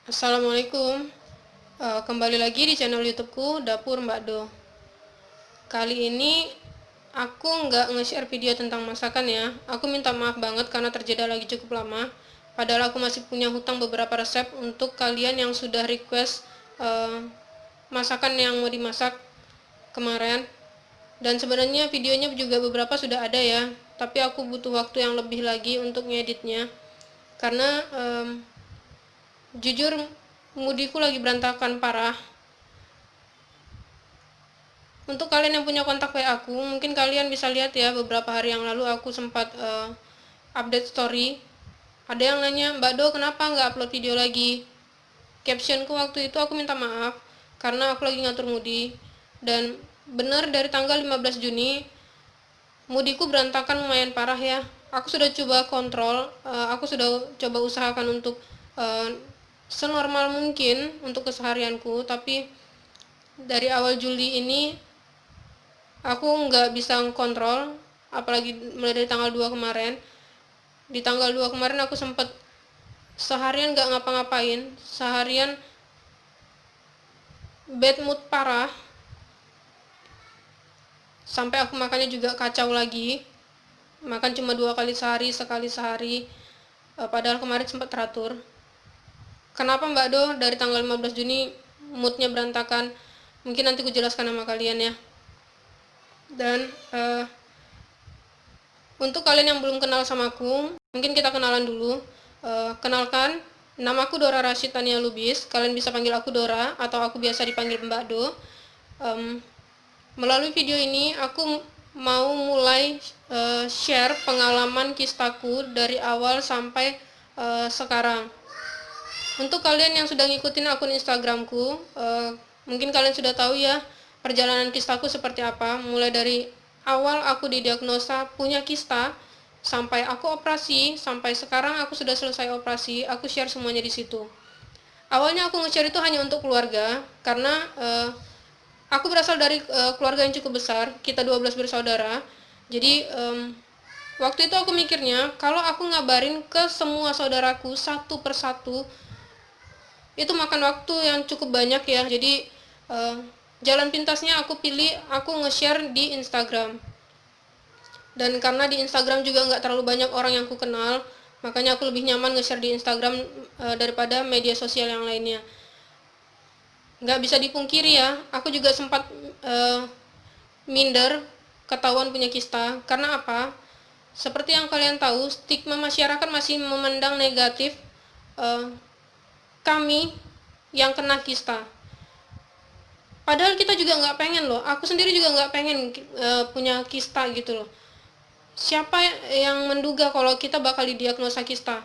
Assalamualaikum. Kembali lagi di channel YouTubeku Dapur Mbak Do. Kali ini aku nggak nge-share video tentang masakan ya. Aku minta maaf banget karena terjeda lagi cukup lama. Padahal aku masih punya hutang beberapa resep untuk kalian yang sudah request masakan yang mau dimasak kemarin. Dan sebenarnya videonya juga beberapa sudah ada ya. Tapi aku butuh waktu yang lebih lagi untuk ngeditnya. Karena jujur moodiku lagi berantakan parah. Untuk kalian yang punya kontak WA aku, mungkin kalian bisa lihat ya, beberapa hari yang lalu aku sempat update story. Ada yang nanya, Mbak Do kenapa nggak upload video lagi? Captionku waktu itu aku minta maaf karena aku lagi ngatur moodi. Dan benar dari tanggal 15 Juni moodiku berantakan lumayan parah ya. Aku sudah coba kontrol, aku sudah coba usahakan untuk senormal mungkin untuk keseharianku, tapi dari awal Juli ini aku nggak bisa kontrol, apalagi mulai dari tanggal 2 kemarin. Di tanggal 2 kemarin aku sempat seharian nggak ngapa-ngapain, seharian bad mood parah, sampai aku makannya juga kacau lagi, makan cuma 2 kali sehari, sekali sehari, padahal kemarin sempat teratur. Kenapa Mbak Do dari tanggal 15 Juni moodnya berantakan? Mungkin nanti aku jelaskan sama kalian ya. Dan untuk kalian yang belum kenal sama aku, mungkin kita kenalan dulu. Kenalkan, nama aku Dora Rashid Tania Lubis. Kalian bisa panggil aku Dora atau aku biasa dipanggil Mbak Do. Melalui video ini aku mau mulai share pengalaman kistaku dari awal sampai sekarang. Untuk kalian yang sudah ngikutin akun Instagramku, mungkin kalian sudah tahu ya perjalanan kistaku seperti apa. Mulai dari awal aku didiagnosa punya kista, sampai aku operasi, sampai sekarang aku sudah selesai operasi, aku share semuanya di situ. Awalnya aku nge-share itu hanya untuk keluarga, karena aku berasal dari keluarga yang cukup besar, kita 12 bersaudara. Jadi waktu itu aku mikirnya, kalau aku ngabarin ke semua saudaraku satu persatu, itu makan waktu yang cukup banyak ya. Jadi jalan pintasnya aku pilih aku nge-share di Instagram. Dan karena di Instagram juga nggak terlalu banyak orang yang aku kenal, makanya aku lebih nyaman nge-share di Instagram daripada media sosial yang lainnya. Nggak bisa dipungkiri ya, aku juga sempat minder ketahuan punya kista. Karena apa? Seperti yang kalian tahu, stigma masyarakat masih memandang negatif kami yang kena kista. Padahal kita juga nggak pengen loh, aku sendiri juga nggak pengen punya kista gitu loh. Siapa yang menduga kalau kita bakal didiagnosa kista?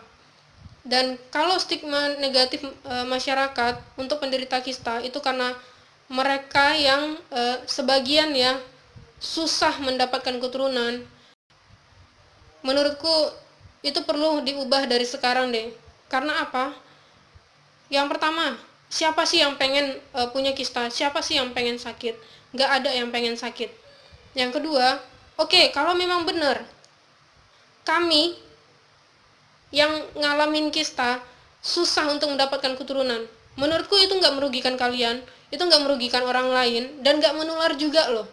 Dan kalau stigma negatif masyarakat untuk penderita kista itu karena mereka yang sebagian ya susah mendapatkan keturunan. Menurutku itu perlu diubah dari sekarang deh. Karena apa? Yang pertama, siapa sih yang pengen punya kista? Siapa sih yang pengen sakit? Nggak ada yang pengen sakit. Yang kedua, oke, kalau memang benar kami yang ngalamin kista susah untuk mendapatkan keturunan, menurutku itu nggak merugikan kalian, itu nggak merugikan orang lain, dan nggak menular juga loh.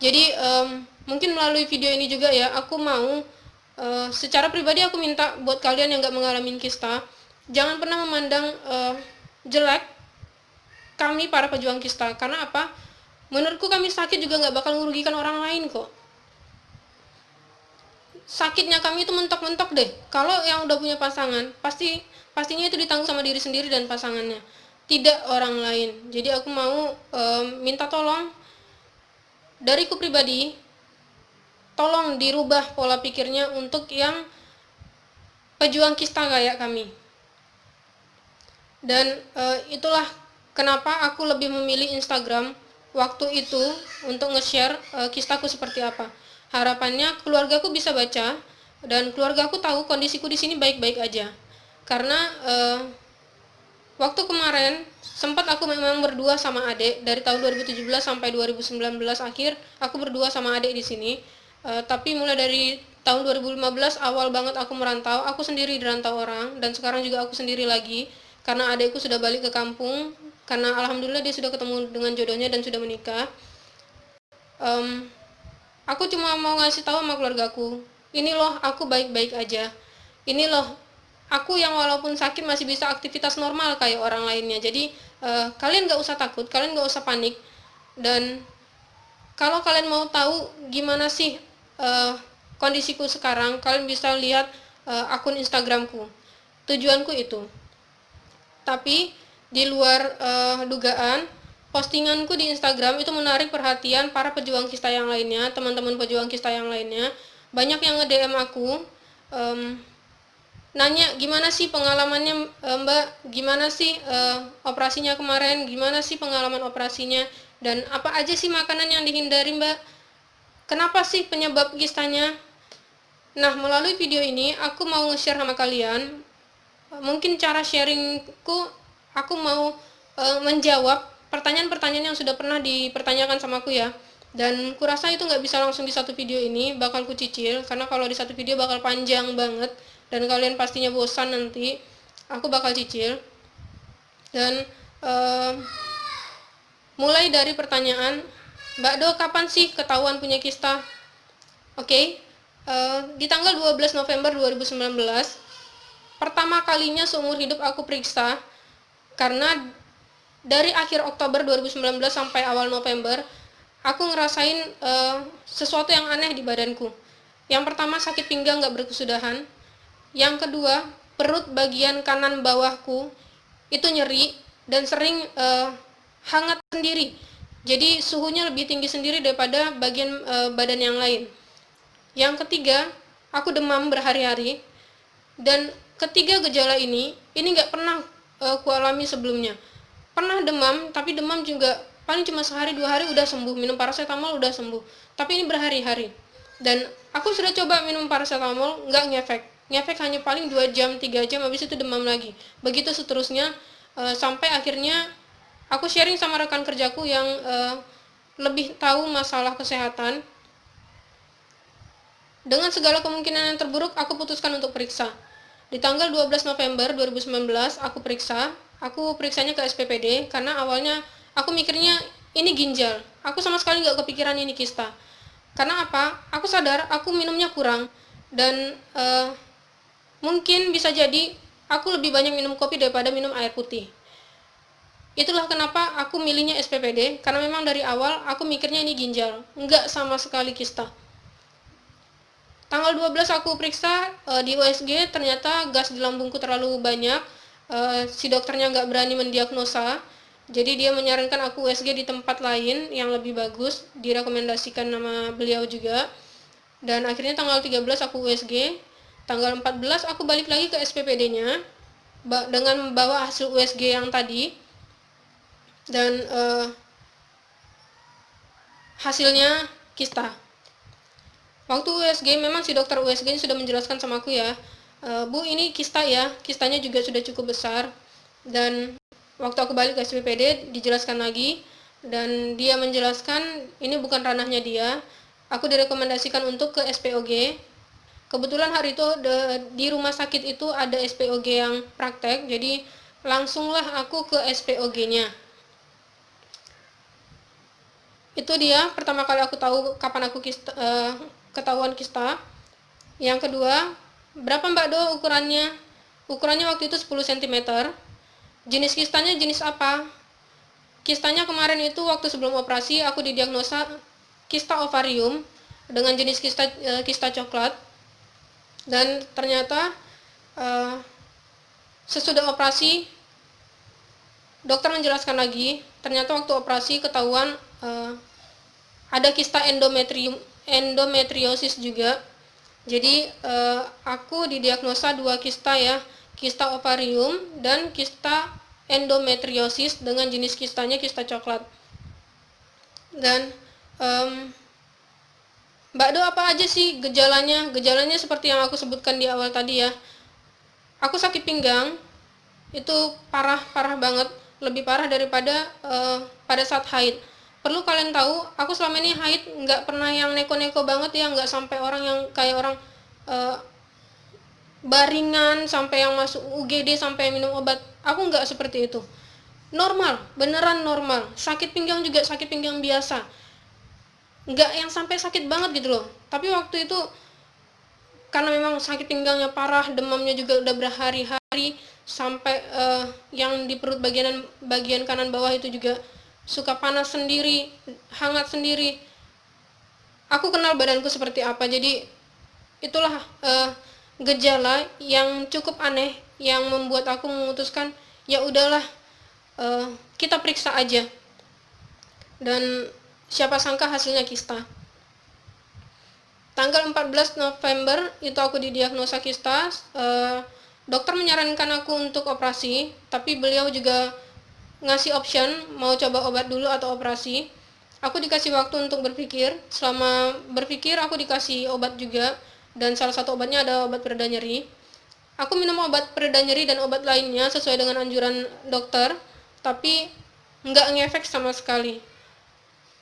Jadi mungkin melalui video ini juga ya, aku mau secara pribadi aku minta buat kalian yang nggak mengalami kista, jangan pernah memandang jelek kami para pejuang kista. Karena apa? Menurutku kami sakit juga nggak bakal merugikan orang lain kok. Sakitnya kami itu mentok-mentok deh. Kalau yang udah punya pasangan, pastinya itu ditanggung sama diri sendiri dan pasangannya, tidak orang lain. Jadi aku mau minta tolong dariku pribadi, tolong dirubah pola pikirnya untuk yang pejuang kista kayak kami. Dan itulah kenapa aku lebih memilih Instagram waktu itu untuk nge-share kistaku seperti apa. Harapannya keluargaku bisa baca dan keluargaku tahu kondisiku di sini baik-baik aja. Karena waktu kemarin sempat aku memang berdua sama adik dari tahun 2017 sampai 2019 akhir, aku berdua sama adik di sini. Tapi mulai dari tahun 2015 awal banget aku merantau, aku sendiri di rantau orang, dan sekarang juga aku sendiri lagi karena adikku sudah balik ke kampung, karena alhamdulillah dia sudah ketemu dengan jodohnya dan sudah menikah. Aku cuma mau ngasih tahu sama keluargaku, ini loh aku baik-baik aja, ini loh aku yang walaupun sakit masih bisa aktivitas normal kayak orang lainnya. Jadi kalian gak usah takut, kalian gak usah panik. Dan kalau kalian mau tahu gimana sih kondisiku sekarang, kalian bisa lihat akun Instagramku. Tujuanku itu. Tapi di luar dugaan, postinganku di Instagram itu menarik perhatian para pejuang kista yang lainnya, teman-teman pejuang kista yang lainnya. Banyak yang nge-DM aku, nanya gimana sih pengalamannya Mbak, gimana sih operasinya kemarin, gimana sih pengalaman operasinya, dan apa aja sih makanan yang dihindari Mbak, kenapa sih penyebab kistanya. Nah, melalui video ini aku mau nge-share sama kalian. Mungkin cara sharingku, aku mau menjawab pertanyaan-pertanyaan yang sudah pernah dipertanyakan sama aku ya. Dan kurasa itu nggak bisa langsung di satu video ini, bakal ku cicil, karena kalau di satu video bakal panjang banget dan kalian pastinya bosan nanti. Aku bakal cicil. Dan mulai dari pertanyaan, Mbak Do, kapan sih ketahuan punya kista? Oke, di tanggal 12 November 2019, pertama kalinya seumur hidup aku periksa, karena dari akhir Oktober 2019 sampai awal November, aku ngerasain sesuatu yang aneh di badanku. Yang pertama, sakit pinggang gak berkesudahan. Yang kedua, perut bagian kanan bawahku itu nyeri dan sering hangat sendiri. Jadi suhunya lebih tinggi sendiri daripada bagian badan yang lain. Yang ketiga, aku demam berhari-hari. Dan ketiga gejala ini nggak pernah kualami sebelumnya. Pernah demam, tapi demam juga paling cuma sehari 2 hari udah sembuh, minum paracetamol udah sembuh. Tapi ini berhari-hari. Dan aku sudah coba minum paracetamol, nggak ngefek hanya paling 2 jam 3 jam, habis itu demam lagi. Begitu seterusnya sampai akhirnya aku sharing sama rekan kerjaku yang lebih tahu masalah kesehatan. Dengan segala kemungkinan yang terburuk, aku putuskan untuk periksa. Di tanggal 12 November 2019, aku periksanya ke SPPD, karena awalnya aku mikirnya ini ginjal. Aku sama sekali nggak kepikiran ini kista. Karena apa? Aku sadar aku minumnya kurang, dan mungkin bisa jadi aku lebih banyak minum kopi daripada minum air putih. Itulah kenapa aku milihnya SPPD, karena memang dari awal aku mikirnya ini ginjal, nggak sama sekali kista. Tanggal 12 aku periksa di USG, ternyata gas di lambungku terlalu banyak. Si dokternya nggak berani mendiagnosa, jadi dia menyarankan aku USG di tempat lain yang lebih bagus, direkomendasikan nama beliau juga. Dan akhirnya tanggal 13 aku USG, tanggal 14 aku balik lagi ke SPPD-nya dengan membawa hasil USG yang tadi. Dan hasilnya kista. Waktu USG memang si dokter USG sudah menjelaskan sama aku ya, Bu, ini kista ya, kistanya juga sudah cukup besar. Dan waktu aku balik ke SPPD dijelaskan lagi, dan dia menjelaskan ini bukan ranahnya dia. Aku direkomendasikan untuk ke SPOG. Kebetulan hari itu di rumah sakit itu ada SPOG yang praktek, jadi langsunglah aku ke SPOG-nya. Itu dia pertama kali aku tahu kapan aku ketahuan kista. Yang kedua, berapa Mbak Do ukurannya? Ukurannya waktu itu 10 cm. Jenis kistanya jenis apa? Kistanya kemarin itu waktu sebelum operasi aku didiagnosa kista ovarium dengan jenis kista coklat. Dan ternyata sesudah operasi dokter menjelaskan lagi, ternyata waktu operasi ketahuan ada kista endometriosis juga. Jadi aku didiagnosa 2 kista ya, kista ovarium dan kista endometriosis dengan jenis kistanya kista coklat. Dan Mbak Do, apa aja sih gejalanya? Gejalanya seperti yang aku sebutkan di awal tadi ya. Aku sakit pinggang, itu parah banget, lebih parah daripada pada saat haid. Perlu kalian tahu, aku selama ini haid nggak pernah yang neko-neko banget ya, nggak sampai orang yang kayak orang baringan sampai yang masuk UGD sampai minum obat. Aku nggak seperti itu. Normal, beneran normal. Sakit pinggang juga sakit pinggang biasa, nggak yang sampai sakit banget gitu loh. Tapi waktu itu karena memang sakit pinggangnya parah, demamnya juga udah berhari-hari, sampai yang di perut bagian kanan bawah itu juga suka panas sendiri, hangat sendiri. Aku kenal badanku seperti apa, jadi itulah gejala yang cukup aneh yang membuat aku memutuskan ya udahlah, kita periksa aja. Dan siapa sangka hasilnya kista. Tanggal 14 November itu aku didiagnosa kista. Dokter menyarankan aku untuk operasi, tapi beliau juga ngasih option mau coba obat dulu atau operasi. Aku dikasih waktu untuk berpikir. Selama berpikir aku dikasih obat juga, dan salah satu obatnya ada obat pereda nyeri. Aku minum obat pereda nyeri dan obat lainnya sesuai dengan anjuran dokter, tapi nggak ngefek sama sekali.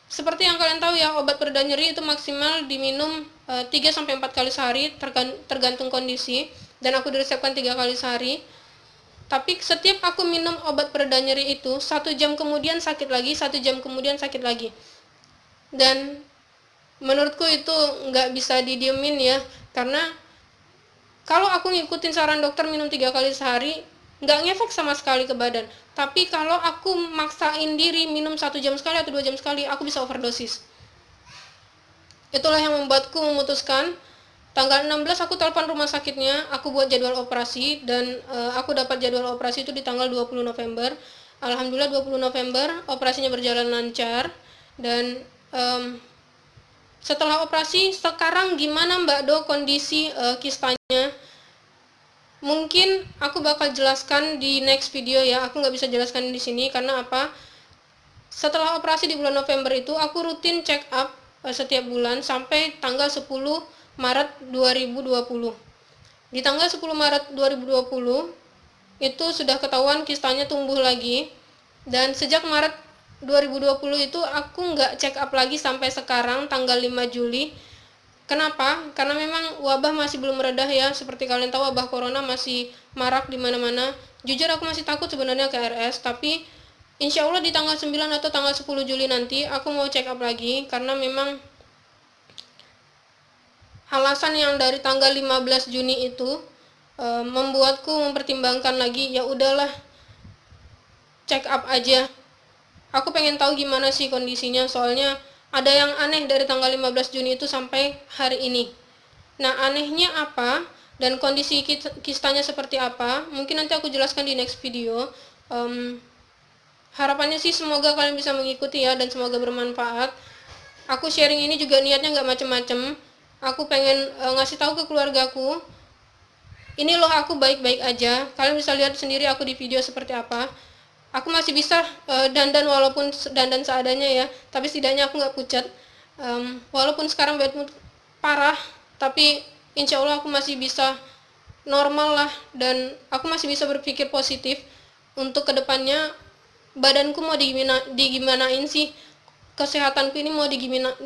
Seperti yang kalian tahu ya, obat pereda nyeri itu maksimal diminum 3-4 kali sehari tergantung kondisi, dan aku diresepkan 3 kali sehari. Tapi setiap aku minum obat pereda nyeri itu, 1 jam kemudian sakit lagi, 1 jam kemudian sakit lagi. Dan menurutku itu nggak bisa didiemin ya, karena kalau aku ngikutin saran dokter minum 3 kali sehari, nggak ngefek sama sekali ke badan. Tapi kalau aku maksain diri minum 1 jam sekali atau 2 jam sekali, aku bisa overdosis. Itulah yang membuatku memutuskan. Tanggal 16 aku telepon rumah sakitnya, aku buat jadwal operasi, dan aku dapat jadwal operasi itu di tanggal 20 November. Alhamdulillah 20 November operasinya berjalan lancar. Dan setelah operasi, sekarang gimana Mbak Do kondisi kistanya? Mungkin aku bakal jelaskan di next video ya. Aku nggak bisa jelaskan di sini karena apa? Setelah operasi di bulan November itu aku rutin check up setiap bulan sampai tanggal 10 Maret 2020. Di tanggal 10 Maret 2020 itu sudah ketahuan kistanya tumbuh lagi, dan sejak Maret 2020 itu aku nggak check up lagi sampai sekarang tanggal 5 Juli. Kenapa? Karena memang wabah masih belum meredah ya. Seperti kalian tahu, wabah corona masih marak di mana-mana. Jujur aku masih takut sebenarnya ke RS, tapi insya Allah di tanggal 9 atau tanggal 10 Juli nanti aku mau check up lagi, karena memang alasan yang dari tanggal 15 Juni itu membuatku mempertimbangkan lagi, ya udahlah check up aja. Aku pengen tahu gimana sih kondisinya, soalnya ada yang aneh dari tanggal 15 Juni itu sampai hari ini. Nah, anehnya apa dan kondisi kistanya seperti apa, mungkin nanti aku jelaskan di next video. Harapannya sih semoga kalian bisa mengikuti ya, dan semoga bermanfaat. Aku sharing ini juga niatnya nggak macem-macem. Aku pengen ngasih tahu ke keluargaku, ini loh aku baik-baik aja. Kalian bisa lihat sendiri aku di video seperti apa. Aku masih bisa dandan, walaupun dandan seadanya ya, tapi setidaknya aku nggak pucat. Walaupun sekarang bad mood parah, tapi insya Allah aku masih bisa normal lah, dan aku masih bisa berpikir positif untuk kedepannya. Badanku mau digimanain sih, kesehatanku ini mau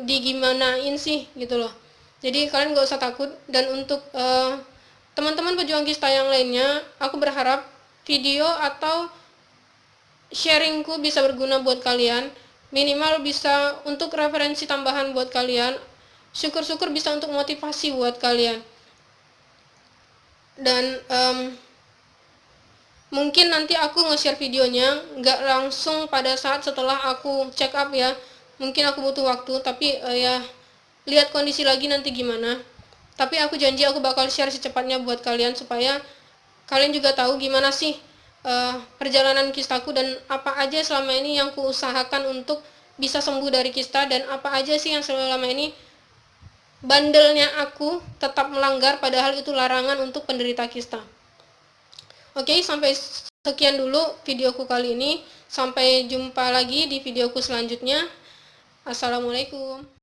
digimanain sih gitu loh. Jadi kalian gak usah takut. Dan untuk teman-teman pejuang kista yang lainnya, aku berharap video atau sharingku bisa berguna buat kalian, minimal bisa untuk referensi tambahan buat kalian, syukur-syukur bisa untuk motivasi buat kalian. Dan mungkin nanti aku nge-share videonya nggak langsung pada saat setelah aku check up ya, mungkin aku butuh waktu, tapi ya lihat kondisi lagi nanti gimana. Tapi aku janji aku bakal share secepatnya buat kalian, supaya kalian juga tahu gimana sih perjalanan kistaku, dan apa aja selama ini yang kuusahakan untuk bisa sembuh dari kista, dan apa aja sih yang selama ini bandelnya aku tetap melanggar padahal itu larangan untuk penderita kista. Oke, sampai sekian dulu videoku kali ini. Sampai jumpa lagi di videoku selanjutnya. Assalamualaikum.